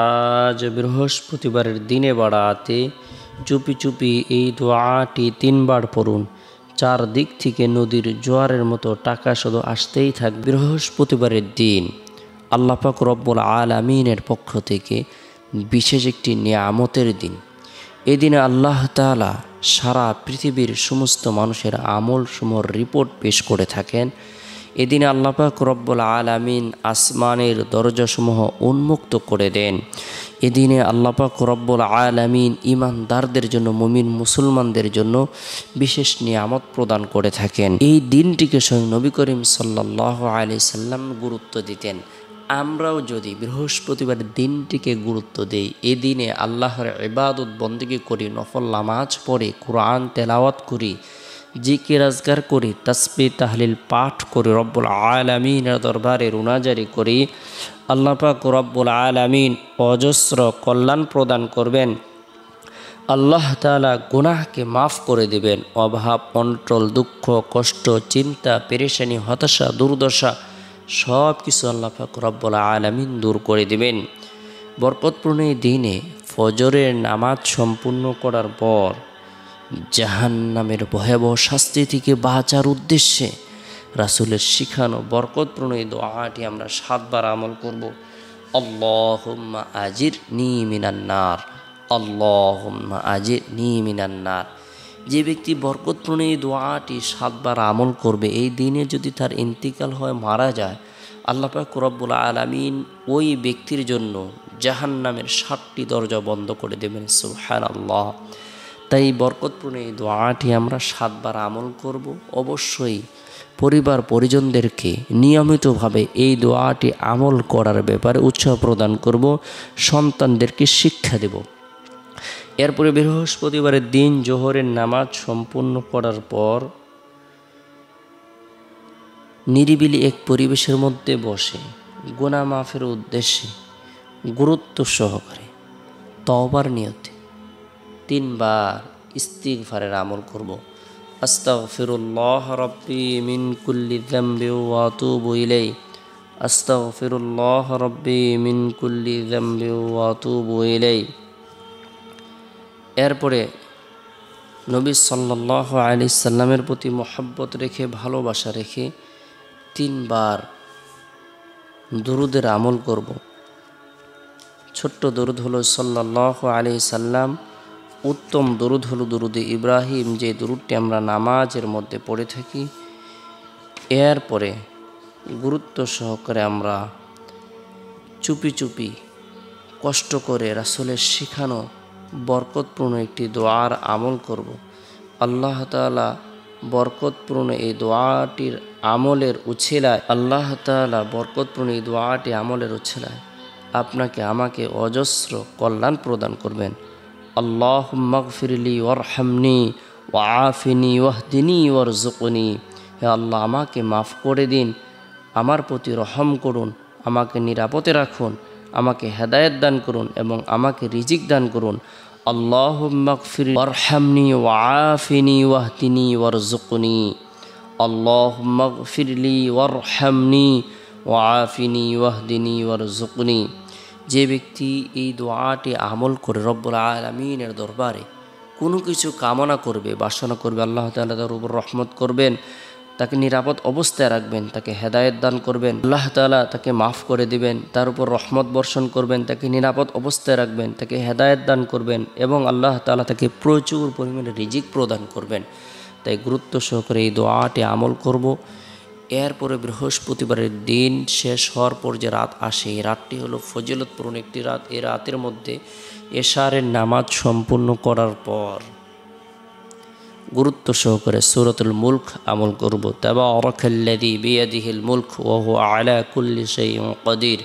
আজ বৃহস্পতিবারের দিনে বাড়াতে চুপি চুপি এই দোয়াটি 3 বার পড়ুন। চারদিক থেকে নদীর জোয়ারের মতো টাকা শুধু আসতেই থাকবে। বৃহস্পতিবারের দিন আল্লাহ পাক রব্বুল আলামিনের পক্ষ থেকে বিশেষ একটি নিয়ামতের দিন। এদিনে আল্লাহ তাআলা সারা পৃথিবীর সমস্ত মানুষের আমল সমূহের রিপোর্ট পেশ করে থাকেন। এদিনে আল্লাহ পাক রব্বুল আলামিন আসমানের দরজাসমূহ উন্মুক্ত করে দেন। এদিনে আল্লাহ পাক রব্বুল আলামিন ঈমানদারদের জন্য, মুমিন মুসলমানদের জন্য বিশেষ নিয়ামত প্রদান করে থাকেন। এই দিনটিকে স্বয়ং নবী করিম সাল্লাল্লাহু আলাইহি সাল্লাম গুরুত্ব দিতেন। আমরাও যদি বৃহস্পতিবার দিনটিকে গুরুত্ব দেই, এই দিনে আল্লাহর ইবাদত বন্দেগী করি, নফল নামাজ পড়ি, কোরআন তেলাওয়াত করি, জিকির আজকার করি, তাসবিহ তাহলিল পাঠ করি, রব্বুল আলামিনের দরবারে রুনাজারি করি, আল্লাহ পাক রব্বুল আলামিন অজস্র কল্যাণ প্রদান করবেন। আল্লাহ তাআলা গুনাহকে মাফ করে দিবেন। অভাব অনটল, দুঃখ কষ্ট, চিন্তা পেরেশানি, হতাশা, দুর্দশা সব কিছু আল্লাহ পাক রব্বুল আলামিন দূর করে দিবেন। বরকতপূর্ণ এই দিনে ফজরের নামাজ সম্পূর্ণ করার পর জাহান্নামের ভয়াবহ শাস্তি থেকে বাঁচার উদ্দেশ্যে রাসূলের শিখানো বরকতপূর্ণ এই দোয়াটি আমরা 7 বার আমল করব। আল্লাহুম্মা আজিরনি মিনান নার, আল্লাহুম্মা আজিরনি মিনান নার। যে ব্যক্তি বরকতপূর্ণ এই দোয়াটি 7 বার আমল করবে, এই দিনে যদি তার ইন্তিকাল হয়, মারা যায়, আল্লাহ পাক রব্বুল আলামিন ওই ব্যক্তির জন্য জাহান্নামের 7টি দরজা বন্ধ করে দেবেন। সুবহানাল্লাহ। তাই বরকতপূর্ণ এই দোয়াটি আমরা 7 বার আমল করব। অবশ্যই পরিবার পরিজনদেরকে নিয়মিতভাবে এই দোয়াটি আমল করার ব্যাপারে উৎসাহ প্রদান করব, সন্তানদেরকে শিক্ষা দেব। এরপরে বৃহস্পতিবারের দিন জোহরের নামাজ সম্পূর্ণ করার পর নিরিবিলি এক পরিবেশের মধ্যে বসে গুনাহ মাফের উদ্দেশ্যে গুরুত্ব সহকারে তওবার নিয়তে 3 বার ইস্তিগফারের আমল করব। আস্তাগফিরুল্লাহ রাব্বি মিন কুল্লি যামবি ওয়া আতুবু ইলাইহি, আস্তাগফিরুল্লাহ রাব্বি মিন কুল্লি যামবি ওয়া আতুবু ইলাইহি। এরপরে নবী সাল্লাল্লাহু আলাইহি সাল্লামের প্রতি মহব্বত রেখে, ভালোবাসা রেখে 3 বার দুরুদের আমল করব। ছোট্ট দরুদ হলো সাল্লাল্লাহু আলাইহি সাল্লাম, উত্তম দরুদ হলো দরুদে ইব্রাহিম, যে দরুদটি আমরা নামাজের মধ্যে পড়ে থাকি। এরপরে গুরুত্ব সহকারে আমরা চুপি চুপি কষ্ট করে রাসূলের শিখানো বরকতপূর্ণ একটি দোয়ার আমল করব। আল্লাহ তাআলা বরকতপূর্ণ এই দোয়াটির আমলের উছিলায়, আল্লাহ তাআলা বরকতপূর্ণ এই দোয়াটি আমলের উছিলায় আপনাকে আমাকে অজস্র কল্যাণ প্রদান করবেন। আল্লাহুম্মা গফিরলি ওয়ারহামনি ওয়াআফিনি ওয়াহদিনি ওয়ারযুকনি। হে আল্লাহ, আমাকে মাফ করে দিন, আমার প্রতি রহম করুন, আমাকে নিরাপদে রাখুন, আমাকে হেদায়েত দান করুন এবং আমাকে রিজিক দান করুন। আল্লাহুম্মা গফিরলি ওয়ারহামনি ওয়াআফিনি ওয়াহদিনি ওয়ারযুকনি। আল্লাহুম্মা গফিরলি ওয়ারহামনি ওয়াআফিনি ওয়াহদিনি ওয়ারযুকনি। যে ব্যক্তি এই দোয়াটি আমল করে রব্বুল আলামিনের দরবারে কোনো কিছু কামনা করবে, বাসনা করবে, আল্লাহ তাআলা তার উপর রহমত করবেন, তাকে নিরাপদ অবস্থায় রাখবেন, তাকে হেদায়েত দান করবেন, আল্লাহ তাআলা তাকে মাফ করে দিবেন, তার উপর রহমত বর্ষণ করবেন, তাকে নিরাপদ অবস্থায় রাখবেন, তাকে হেদায়েত দান করবেন এবং আল্লাহ তাআলা তাকে প্রচুর পরিমাণে রিজিক প্রদান করবেন। তাই গুরুত্ব সহকারে এই দোয়াটি আমল করব। এরপরে বৃহস্পতিবারের দিন শেষ হওয়ার পর যে রাত আসে, এই রাতটি হলো ফজিলতপূর্ণ একটি রাত। এই রাতের মধ্যে এশারের নামাজ সম্পূর্ণ করার পর গুরুত্ব সহকারে সূরাতুল মুলক আমল করব। তাবারাকাল্লাযী বিয়াদিহিল মুলক ওয়া হুয়া আলা কুল্লি শাইইন কাদির।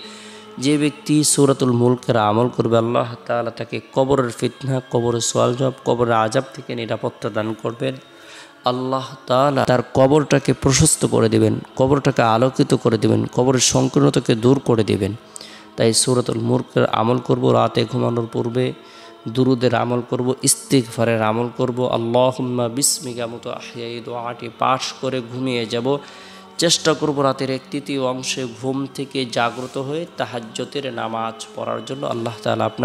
যে ব্যক্তি সূরাতুল মুলকের আমল করবে, আল্লাহ তাআলা তাকে কবরের ফিতনা, কবরের সওয়াল জবাব, কবরের আযাব থেকে নিরাপত্তা দান করবেন। আল্লাহ তাআলা তার কবরটাকে প্রশস্ত করে দিবেন, কবরটাকে আলোকিত করে দিবেন, কবরের সংকীর্ণতাকে দূর করে দিবেন। তাই সূরাতুল মুলকের আমল করব। রাতে ঘুমানোর পূর্বে দুরুদের আমল করব, ইস্তিগফারের আমল করব। আল্লাহুম্মা বিসমিকা মতো আহইয়া, এই দোয়াটি পাঠ করে ঘুমিয়ে যাব। চেষ্টা করব রাতের 1/3 অংশে ঘুম থেকে জাগ্রত হয়ে তাহাজ্জুদের নামাজ পড়ার জন্য। আল্লাহ তাআলা আপনার